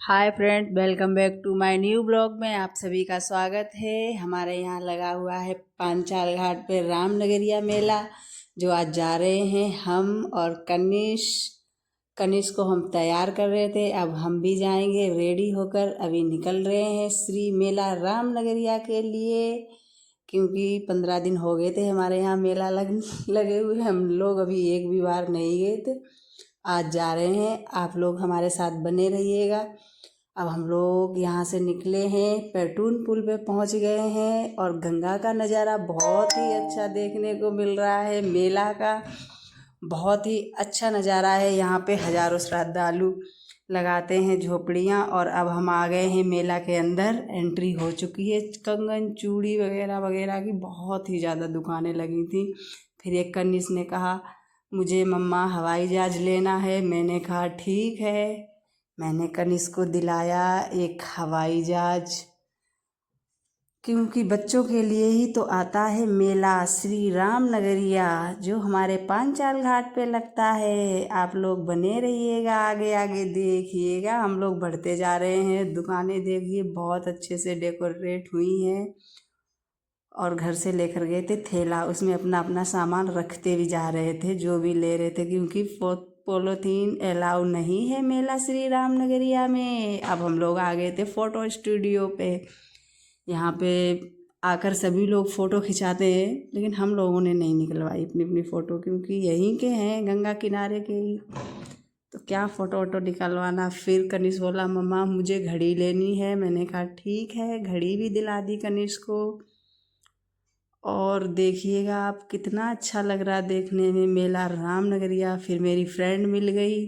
Hi friend, welcome back to my new blog में आप सभी का स्वागत है। हमारे यहाँ लगा हुआ है पांचाल घाट पे रामनगरिया मेला, जो आज जा रहे हैं हम और कनिष्क को हम तैयार कर रहे थे। अब हम भी जाएंगे रेडी होकर, अभी निकल रहे हैं श्री मेला रामनगरिया के लिए, क्योंकि 15 दिन हो गए थे हमारे यहाँ मेला लगे हुए। हम लोग अभी एक भी बार नहीं गए थे, आज जा रहे हैं। आप लोग हमारे साथ बने रहिएगा। अब हम लोग यहाँ से निकले हैं, पैटून पुल पे पहुँच गए हैं और गंगा का नज़ारा बहुत ही अच्छा देखने को मिल रहा है। मेला का बहुत ही अच्छा नज़ारा है। यहाँ पे हज़ारों श्रद्धालु लगाते हैं झोपड़ियाँ। और अब हम आ गए हैं मेला के अंदर, एंट्री हो चुकी है। कंगन चूड़ी वगैरह वगैरह की बहुत ही ज़्यादा दुकानें लगी थी। फिर एक कनिष्क ने कहा, मुझे मम्मा हवाई जहाज़ लेना है। मैंने कहा ठीक है। मैंने कनिष्क को दिलाया एक हवाई जहाज, क्योंकि बच्चों के लिए ही तो आता है मेला श्री रामनगरिया, जो हमारे पांचाल घाट पे लगता है। आप लोग बने रहिएगा, आगे आगे देखिएगा। हम लोग बढ़ते जा रहे हैं। दुकानें देखिए बहुत अच्छे से डेकोरेट हुई हैं। और घर से लेकर गए थे थैला, उसमें अपना अपना सामान रखते भी जा रहे थे, जो भी ले रहे थे, क्योंकि पॉलीथीन अलाउ नहीं है मेला श्री रामनगरिया में। अब हम लोग आ गए थे फ़ोटो स्टूडियो पे। यहाँ पे आकर सभी लोग फ़ोटो खिंचाते हैं, लेकिन हम लोगों ने नहीं निकलवाई अपनी अपनी फ़ोटो, क्योंकि यहीं के हैं, गंगा किनारे के ही, तो क्या फ़ोटो वोटो निकलवाना। फिर कनिष्क बोला, मम्मा मुझे घड़ी लेनी है। मैंने कहा ठीक है, घड़ी भी दिला दी कनिष्क को। और देखिएगा आप, कितना अच्छा लग रहा देखने में मेला रामनगरिया। फिर मेरी फ्रेंड मिल गई,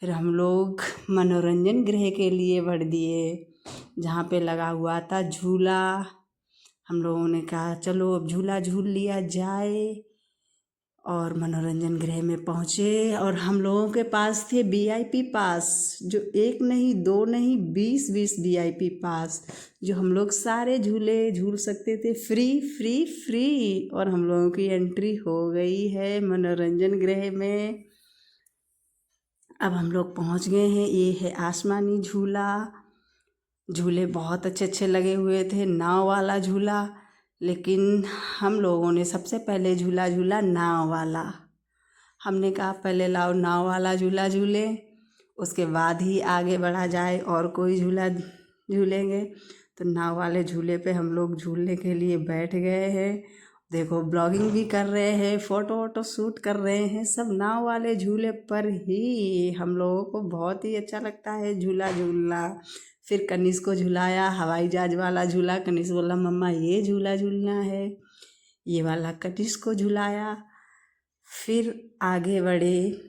फिर हम लोग मनोरंजन गृह के लिए बढ़ दिए, जहाँ पे लगा हुआ था झूला। हम लोगों ने कहा चलो अब झूला झूल लिया जाए, और मनोरंजन गृह में पहुँचे। और हम लोगों के पास थे वीआईपी पास, जो एक नहीं दो नहीं 20 वीआईपी पास, जो हम लोग सारे झूले झूल सकते थे, फ्री फ्री फ्री। और हम लोगों की एंट्री हो गई है मनोरंजन गृह में। अब हम लोग पहुंच गए हैं। ये है आसमानी झूला। झूले बहुत अच्छे अच्छे लगे हुए थे, नाव वाला झूला, लेकिन हम लोगों ने सबसे पहले झूला झूला नाव वाला। हमने कहा पहले लाओ नाव वाला झूला झूले, उसके बाद ही आगे बढ़ा जाए और कोई झूला झूलेंगे। तो नाव वाले झूले पे हम लोग झूलने के लिए बैठ गए हैं। देखो ब्लॉगिंग भी कर रहे हैं, फ़ोटो वोटो शूट कर रहे हैं, सब नाव वाले झूले पर ही। हम लोगों को बहुत ही अच्छा लगता है झूला झूलना। फिर कनिष्क को झुलाया हवाई जहाज वाला झूला। कनिष्क बोला, मम्मा ये झूला झूलना है, ये वाला कनिष्क को झुलाया। फिर आगे बढ़े।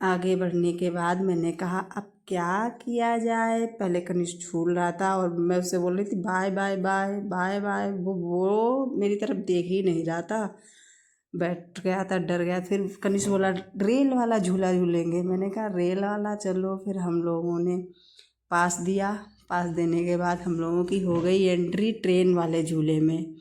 आगे बढ़ने के बाद मैंने कहा अब क्या किया जाए। पहले कनिष्क झूल रहा था और मैं उससे बोल रही थी bye bye bye bye bye. वो मेरी तरफ देख ही नहीं रहा था, बैठ गया था, डर गया। फिर कनिष्क बोला रेल वाला झूला झूलेंगे। मैंने कहा रेल वाला चलो। फिर हम लोगों ने पास दिया। पास देने के बाद हम लोगों की हो गई एंट्री ट्रेन वाले झूले में।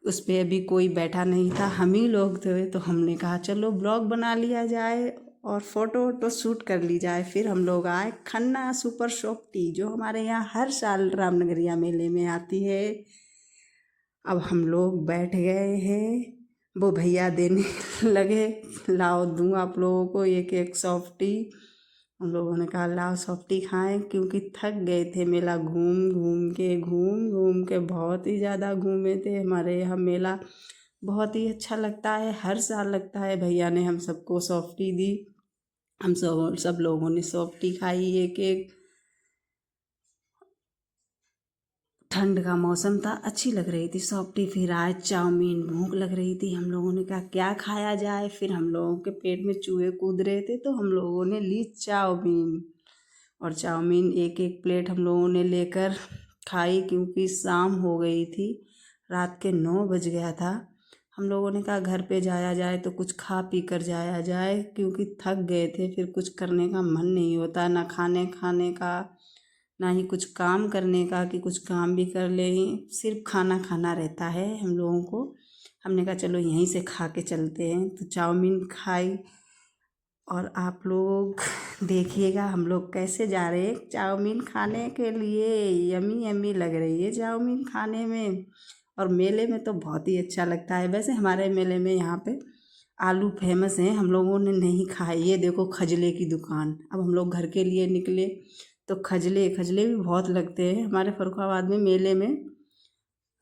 उस पर अभी कोई बैठा नहीं था, हम ही लोग थे, तो हमने कहा चलो ब्लॉग बना लिया जाए और फ़ोटो वोटो शूट कर ली जाए। फिर हम लोग आए खन्ना सुपर शॉप, जो हमारे यहाँ हर साल रामनगरिया मेले में आती है। अब हम लोग बैठ गए हैं, वो भैया देने लगे, लाओ दूँ आप लोगों को एक एक सॉफ्टी। हम लोगों ने कहा लाओ सॉफ्टी खाएं, क्योंकि थक गए थे मेला घूम घूम के बहुत ही ज़्यादा घूमे थे। हमारे यहाँ मेला बहुत ही अच्छा लगता है, हर साल लगता है। भैया ने हम सबको सॉफ्टी दी, हम सब लोगों ने सॉफ्टी खाई एक एक। ठंड का मौसम था, अच्छी लग रही थी सॉफ्टी। फिर आए चाउमीन, भूख लग रही थी। हम लोगों ने कहा क्या खाया जाए। फिर हम लोगों के पेट में चूहे कूद रहे थे, तो हम लोगों ने ली चाउमीन। और चाउमीन एक एक प्लेट हम लोगों ने लेकर खाई, क्योंकि शाम हो गई थी, रात के 9 बज गया था। हम लोगों ने कहा घर पे जाया जाए तो कुछ खा पी कर जाया जाए, क्योंकि थक गए थे। फिर कुछ करने का मन नहीं होता, ना खाने का, ना ही कुछ काम करने का, कि कुछ काम भी कर लें, सिर्फ खाना खाना रहता है हम लोगों को। हमने कहा चलो यहीं से खा के चलते हैं, तो चाउमीन खाई। और आप लोग देखिएगा हम लोग कैसे जा रहे हैं चाउमीन खाने के लिए। यमी यमी लग रही है चाउमीन खाने में। और मेले में तो बहुत ही अच्छा लगता है। वैसे हमारे मेले में यहाँ पे आलू फेमस हैं, हम लोगों ने नहीं खाए। ये देखो खजले की दुकान। अब हम लोग घर के लिए निकले तो खजले खजले भी बहुत लगते हैं हमारे फर्रुखाबाद में मेले में।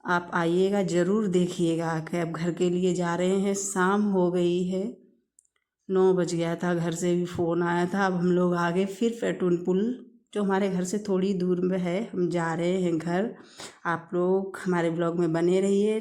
आप आइएगा ज़रूर देखिएगा कि अब घर के लिए जा रहे हैं। शाम हो गई है, 9 बज गया था। घर से भी फ़ोन आया था। अब हम लोग आगे फिर पैटून पुल जो हमारे घर से थोड़ी दूर में है, हम जा रहे हैं घर। आप लोग हमारे ब्लॉग में बने रहिए।